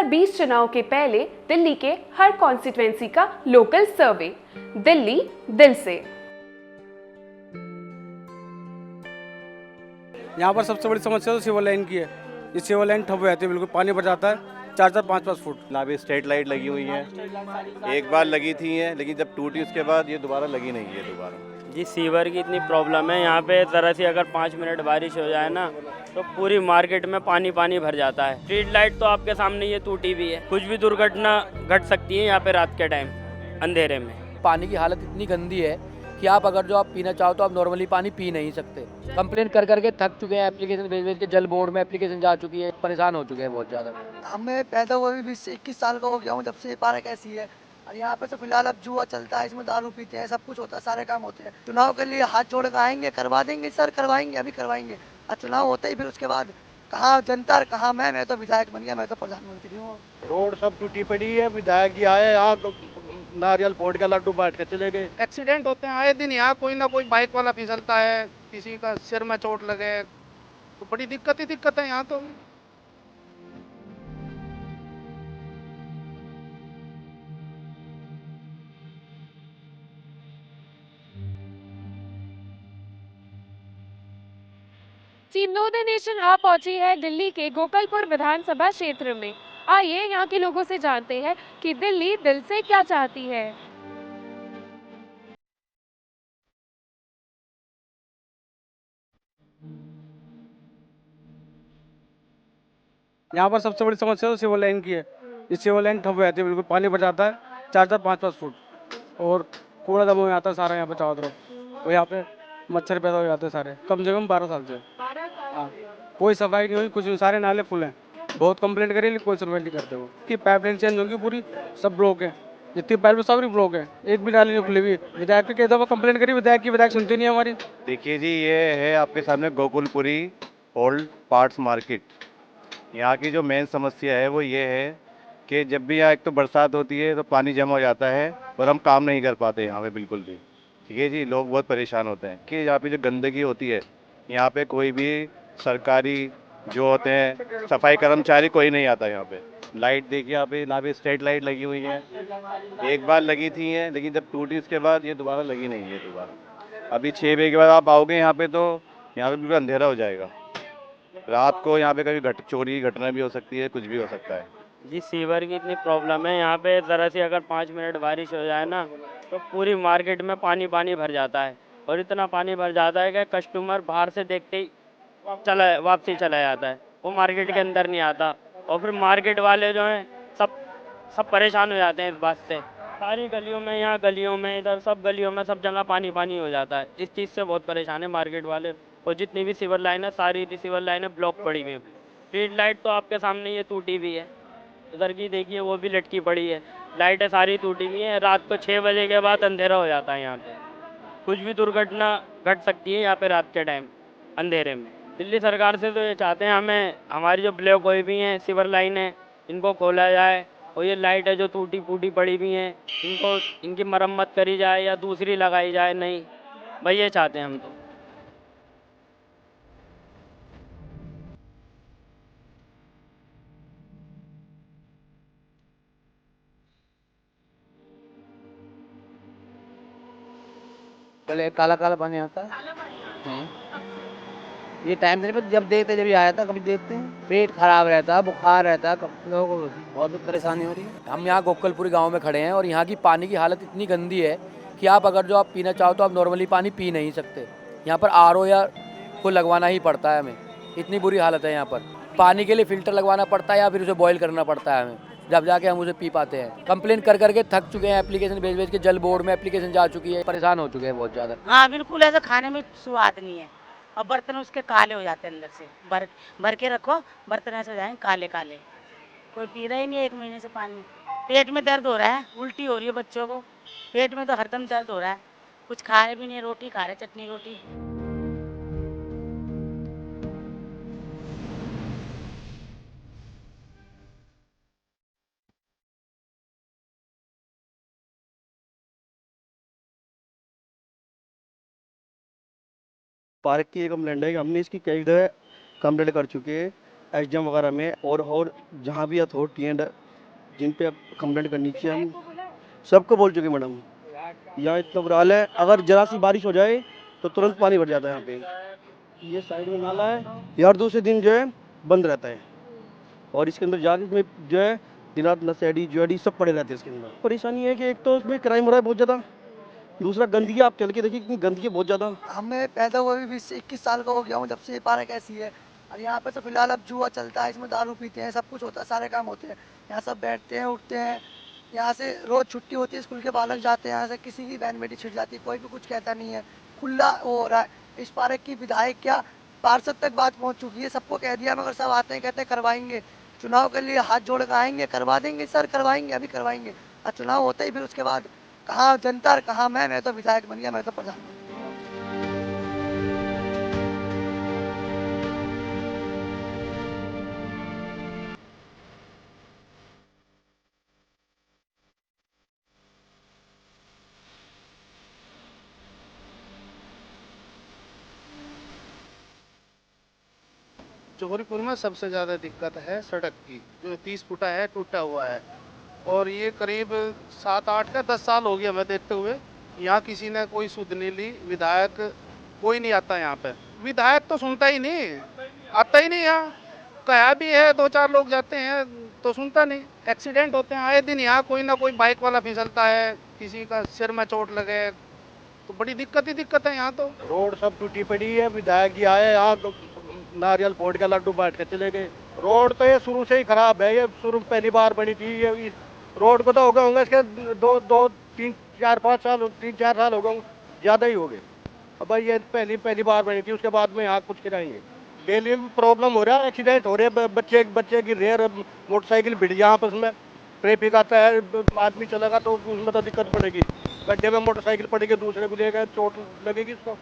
2020 चुनाव के पहले दिल्ली के हर कॉन्स्टिट्यूएंसी का लोकल सर्वे। दिल्ली दिल से। यहाँ पर सबसे बड़ी समस्या तो सिवर लाइन की है। ये सिवर लाइन ठप हो जाती है, बिल्कुल पानी भर जाता है 4-4, 5-5 फुट। यहाँ पे स्ट्रीट लाइट लगी हुई है, एक बार लगी थी है, लेकिन जब टूटी उसके बाद ये दोबारा लगी नहीं है दोबारा। जी सीवर की इतनी प्रॉब्लम है यहाँ पे, ज़रा सी अगर 5 मिनट बारिश हो जाए ना तो पूरी मार्केट में पानी पानी भर जाता है। स्ट्रीट लाइट तो आपके सामने ये टूटी भी है, कुछ भी दुर्घटना घट सकती है यहाँ पे रात के टाइम अंधेरे में। पानी की हालत इतनी गंदी है कि आप अगर जो आप पीना चाहो तो आप नॉर्मली पानी पी नहीं सकते। कंप्लेन कर करके थक चुके हैं, एप्लीकेशन भेज भेज के जल बोर्ड में एप्लीकेशन जा चुकी है, परेशान हो चुके हैं बहुत ज़्यादा। हमें पैदा हुए भी 21 साल का हो गया हूँ जब से ये पार्क ऐसी है। और यहाँ पे तो फिलहाल अब जुआ चलता है, इसमें दारू पीते हैं, सब कुछ होता है, सारे काम होते हैं। चुनाव के लिए हाथ जोड़ कर आएंगे, करवा देंगे सर, करवाएंगे, अभी करवाएंगे। और चुनाव होते ही फिर उसके बाद कहाँ जनता और कहाँ मैं तो विधायक बन गया, मैं तो प्रधानमंत्री हूँ। रोड सब टूटी पड़ी है, विधायक जी आए यहाँ तो नारियल फोड़ के लड्डू बांट के चले गए। एक्सीडेंट होते हैं आए दिन, यहाँ कोई ना कोई बाइक वाला फिसलता है, किसी का सिर में चोट लगे, तो बड़ी दिक्कत है यहाँ तो। टीम नो द नेशन आ पहुंची है दिल्ली के गोकलपुर विधानसभा क्षेत्र में। आइए यहाँ के लोगों से जानते हैं कि दिल्ली दिल से क्या चाहती है। यहाँ पर सबसे बड़ी समस्या तो सिवर लाइन की है। ये सिवर लाइन ठप हो जाती है, बिल्कुल पानी भर जाता है 4-4, 5-5 फुट। और कूड़ा दबा हो जाता है सारा यहाँ पे चारों तरफ। और यहाँ पे मच्छर पैदा हो जाते हैं सारे, कम से कम 12 साल से। हाँ, कोई सफाई नहीं हुई, कुछ नहीं, सारे नाले फुल हैं। बहुत कंप्लेंट करी लेकिन कोई सुनवाई नहीं करते वो। कि पाइपलाइन चेंज होगी पूरी, सब ब्लॉक है, जितनी पाइप सब ब्लॉक है, एक भी नाली नहीं खुली हुई। विधायक के कई दफा कंप्लेंट करी, विधायक सुनती नहीं है हमारी। देखिए जी, ये है आपके सामने गोकुलपुरी ओल्ड पार्ट्स मार्केट। यहाँ की जो मेन समस्या है वो ये है कि जब भी यहाँ एक तो बरसात होती है तो पानी जमा हो जाता है और हम काम नहीं कर पाते यहाँ पे बिल्कुल भी। ठीक है जी, लोग बहुत परेशान होते हैं कि यहाँ पे जो गंदगी होती है, यहाँ पे कोई भी सरकारी जो होते हैं सफाई कर्मचारी कोई नहीं आता यहाँ पे। लाइट देखिए यहाँ पे स्ट्रीट लाइट लगी हुई है, एक बार लगी थी है, लेकिन जब टूटी उसके बाद ये दोबारा लगी नहीं है दोबारा। अभी 6 बजे के बाद आप आओगे यहाँ पे तो यहाँ पे बिल्कुल अंधेरा हो जाएगा। रात को यहाँ पे कभी चोरी की घटना भी हो सकती है, कुछ भी हो सकता है। जी सीवर की इतनी प्रॉब्लम है यहाँ पे, ज़रा सी अगर 5 मिनट बारिश हो जाए ना तो पूरी मार्केट में पानी पानी भर जाता है। और इतना पानी भर जाता है कि कस्टमर बाहर से देखते ही वापसी चला जाता है, वो मार्केट के अंदर नहीं आता। और फिर मार्केट वाले जो हैं सब परेशान हो जाते हैं इस बात से। सारी गलियों में, यहाँ गलियों में, इधर सब गलियों में, सब जगह पानी पानी हो जाता है। इस चीज़ से बहुत परेशान है मार्केट वाले। और जितनी भी सिवर लाइन है, सारी सिवर लाइनें ब्लॉक पड़ी हुई है। स्ट्रीट लाइट तो आपके सामने ये टूटी भी है, इधर की देखिए वो भी लटकी पड़ी है। लाइटें सारी टूटी हुई हैं, रात को 6 बजे के बाद अंधेरा हो जाता है यहाँ पे। कुछ भी दुर्घटना घट सकती है यहाँ पे रात के टाइम अंधेरे में। दिल्ली सरकार से तो ये चाहते हैं हमें, हमारी जो ब्लॉक हुई भी हैं सिवर लाइन है, इनको खोला जाए। और ये लाइट है जो टूटी फूटी पड़ी हुई हैं, इनकी मरम्मत करी जाए या दूसरी लगाई जाए। नहीं भाई, ये चाहते हैं हम तो। पहले काला काला पानी आता है। ये टाइम नहीं, पर जब देखते जब ये आया था, कभी देखते हैं पेट खराब रहता है, बुखार रहता है, लोगों को बहुत परेशानी हो रही है। हम यहाँ गोकलपुरी गांव में खड़े हैं और यहाँ की पानी की हालत इतनी गंदी है कि आप अगर जो आप पीना चाहो तो आप नॉर्मली पानी पी नहीं सकते। यहाँ पर आरओ या को लगवाना ही पड़ता है हमें, इतनी बुरी हालत है यहाँ पर। पानी के लिए फ़िल्टर लगवाना पड़ता है या फिर उसे बॉयल करना पड़ता है हमें, जब जाके हम उसे पी पाते हैं। कंप्लेन कर करके थक चुके हैं, एप्लीकेशन भेज भेज के जल बोर्ड में एप्लीकेशन जा चुकी है, परेशान हो चुके हैं बहुत ज़्यादा। हाँ बिल्कुल, ऐसा खाने में स्वाद नहीं है और बर्तन उसके काले हो जाते हैं अंदर से। भर के रखो, बर्तन ऐसे हो जाएंगे काले काले। कोई पी रहा ही नहीं 1 महीने से पानी। पेट में दर्द हो रहा है, उल्टी हो रही है बच्चों को, पेट में तो हरदम दर्द हो रहा है। कुछ खा रहे भी नहीं, रोटी खा रहे, चटनी रोटी। पार्क की एक कंप्लेंट है कि हमने इसकी कई जगह कंप्लेंट कर चुके हैं, एसडीएम वगैरह में, और जहाँ भी अथॉरिटी हैं जिन पे कंप्लेंट करनी चाहिए, हम सबको बोल चुके मैडम। यहाँ इतना बुरा हाल है, अगर जरा सी बारिश हो जाए तो तुरंत पानी भर जाता है यहाँ पे। ये साइड में नाला है, ये हर दूसरे दिन जो है बंद रहता है, और इसके अंदर जाके इसमें जो है दिनात नशेड़ी जुएड़ी सब पड़े रहते हैं इसके अंदर। परेशानी है कि एक तो इसमें क्राइम हो रहा है बहुत ज़्यादा, दूसरा गंदगी, आप चल के देखिए कितनी गंदगी है बहुत ज़्यादा। हमें पैदा हुए भी 20 से 21 साल का हो गया हूँ जब से ये पार्क ऐसी है। और यहाँ पे तो फिलहाल अब जुआ चलता है, इसमें दारू पीते हैं, सब कुछ होता है, सारे काम होते हैं। यहाँ सब बैठते हैं, उठते हैं। यहाँ से रोज़ छुट्टी होती है, स्कूल के बालक जाते हैं, यहाँ से किसी की वैन बेटी छिड़ जाती है, कोई भी कुछ कहता नहीं है, खुला वो हो रहा है। इस पार्क की विधायक क्या पार्षद तक बात पहुँच चुकी है, सबको कह दिया, मगर सब आते हैं कहते हैं करवाएंगे। चुनाव के लिए हाथ जोड़ कर आएंगे, करवा देंगे सर, करवाएंगे, अभी करवाएंगे। और चुनाव होते ही फिर उसके बाद कहाँ जनता और कहाँ मैं तो विधायक बन गया, मैं तो प्रधानमंत्री। जौहरीपुर में सबसे ज़्यादा दिक्कत है सड़क की, जो 30 फुटा है, टूटा हुआ है। और ये करीब 7, 8 या 10 साल हो गया हमें देखते हुए। यहाँ किसी ने कोई सुध नहीं ली, विधायक कोई नहीं आता यहाँ पे। विधायक तो सुनता ही नहीं, आता ही नहीं यहाँ। कहा भी है, 2-4 लोग जाते हैं तो सुनता नहीं। एक्सीडेंट होते हैं आए दिन यहाँ, कोई ना कोई बाइक वाला फिसलता है, किसी का सिर में चोट लगे, तो बड़ी दिक्कत ही दिक्कत है यहाँ तो। रोड सब टूटी पड़ी है, विधायक जी आए यहाँ तो नारियल फोड़ के लड्डू बांट के चले गए। रोड तो ये शुरू से ही खराब है, ये शुरू पहली बार बनी थी। ये रोड को तो हो गए होंगे इसके 2, 3, 4, 5 साल, 3-4 साल हो गए, ज़्यादा ही हो गए। अब भाई ये पहली बार बनी थी, उसके बाद में यहाँ कुछ कराएंगे। डेली प्रॉब्लम हो रहा है, एक्सीडेंट हो रहे हैं, बच्चे गिर रहे हैं, मोटरसाइकिल भिड़ यहाँ आपस में, ट्रैफिक आता है, आदमी चलेगा तो उसमें तो दिक्कत पड़ेगी। गड्ढे में मोटरसाइकिल पड़ेगी, दूसरे को लेकर चोट लगेगी उसको।